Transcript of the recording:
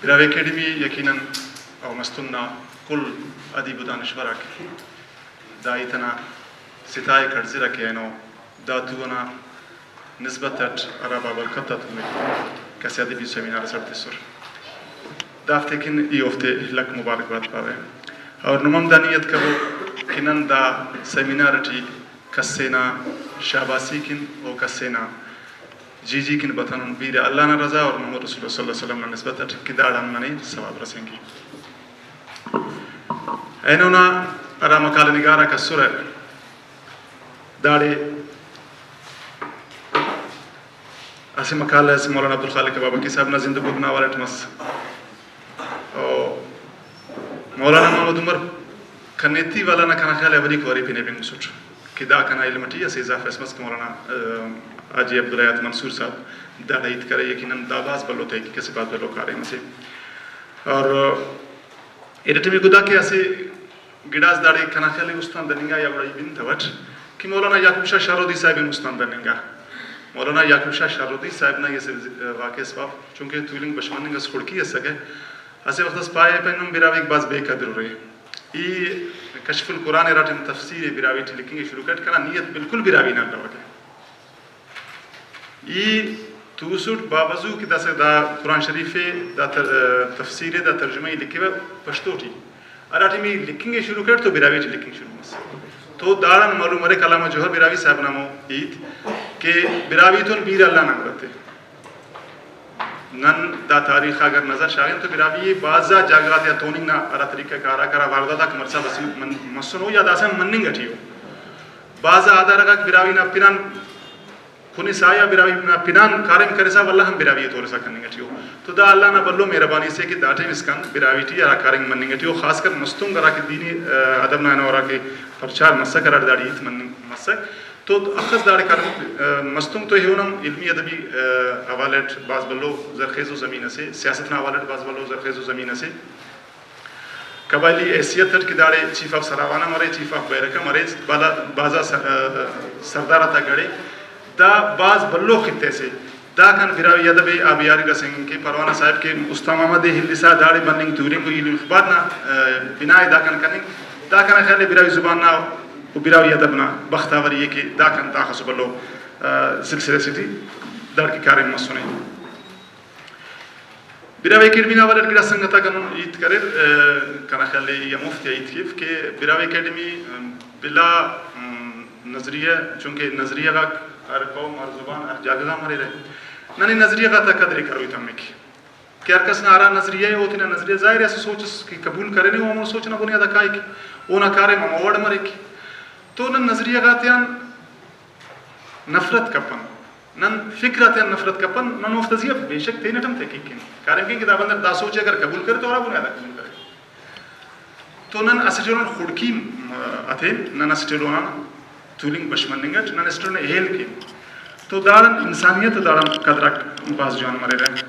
Brahui academy یقیناً او مستنا کل ادیب دانشورک دایتنا ستائے کھڑزی رکھے اینو داتونا نسبت ارا بابرکتت ہوئے کسی ادیبی سیمینار سرتی سر دافتے کن ای افتے لک مبارکباد پاوے اور نمم دانیت کبو کنن دا سیمینار ٹی کسینا شاباسی کن او کسینا جی کن بطن بیر اللہ نا رضا اور محمد رسول اللہ صلی اللہ علیہ وسلم نا نسبت کداڑا منی ثواب رسیں گی اینونا ارا مقال نگارہ کا سر داڑے ایسے مقال ہے ایسے مولانا عبدالخالق بابا کی صاحب نا زندگو بنا والے ٹمس مولانا محمد عمر کنیتی والا نا کھانا خیال ہے ولی کواری پینے بھی مسوچ کہ دا کنا علمٹی ایسے اضافہ اسمس کے مولانا آجی عبدالعیات منصور صاحب دا عید کرے یقیناً دا باز بلو تھے کہ کسی بات بلو کارے میں سے اور ایڈیٹی میں گدا کے ایسے گڑاز داڑے کھانا خیال ہے استان دنگا یا بڑا بین تھوٹ کہ مولانا یعقوب شاہ شارودی صاحب استان دنگا مولانا یعقوب شاہ شارودی صاحب نا یہ واقع اسباب چونکہ تویلنگ بشماننگ اس کھڑکی ہے سکے ایسے وقت اس پائے پہنم براوی ایک باز بے قدر رہے یہ کشف القرآن راتم تفسیر براوی ٹی لکھیں گے شروع کر کنا نیت بالکل براوی نہ لوگ ہے یہ توسوٹ بابزو کی دا قرآن شریف دا تفسیر دا ترجمہ لکھے ہوئے پشتو ٹی اراٹی میں لکھیں گے شروع کر تو براوی ٹی لکھیں شروع مس تو دارن معلوم مرے کلامہ جوہر براوی صاحب نامو عید کہ براوی تو بیر اللہ نام رہتے نن دا تاریخ اگر نظر شاگن تو براوی بازا جاگرات یا توننگ نا ارا طریقہ کارا کرا واردہ تک مرسا بسی مسنو یا داسم مننگ اٹھیو بازا آدھا رکھا کہ براوی نا پنان کھنی سایا براوی نا پنان کارم کرسا واللہ ہم براوی تو رسا کرنگ اٹھیو تو دا اللہ نا بلو مہربانی سے کہ داٹے مسکن براوی ٹی ارا کارنگ مننگ اٹھیو خاص کر مستنگ ارا کہ دینی ادب نا نورا کہ پرچار مسک ارا داڑی ایت مننگ مسک تو اخذ داڑے کارن مستنگ تو ہونم علمی ادبی حوالت باز بلو زرخیز و زمین سے سیاست نا حوالت باز بلو زرخیز و زمین سے قبائلی حیثیت تر کی داڑے چیف آف سراوانا مرے چیف آف بیرکا مرے بازا سردارہ تا گڑے دا باز بلو خطے سے دا کن براوی ادب آبیاری رسنگ کے پروانہ صاحب کے استا محمد ہلسا داڑے بننگ تورنگ کو یہ اخبار نا بنائے دا کن کننگ دا کن خیال براوی زبان نا براوی ادب نا بختاوری ہے کہ دا کن تا خصو بلو سلسلے سے تھی داڑ کی کاریں مسونے براوی اکیڈمی نا والد گڑا سنگتا کنن عید کرے کنا خیال یا مفتی عید کیف کہ براوی اکیڈمی بلا نظریہ چونکہ نظریہ کا ہر قوم ہر زبان ہر جاگزہ مرے رہے نانی نظریہ کا تا قدری کروی تمہیں کی کہ ہر کس نارا نظریہ ہوتی نا نظریہ ظاہر ایسا سوچ کی قبول کرے نہیں وہ ہمیں سوچنا بنیادہ کائی کی اونا کارے مموڑ مرے کی تو نن نظریہ گاتیان نفرت کپن نن فکراتیان نفرت کپن نن مفتزیہ بے شک تینٹم تحقیق کی کارم کی دا بندر دا سوچے اگر قبول کرے تو اور بنیادہ قبول کرے تو نن اسجلون خڑکی اتھین نن اسجلون تولنگ بشمننگت نن اسجلون اہل کی تو دارن انسانیت دارن قدرک باز جوان مرے رہے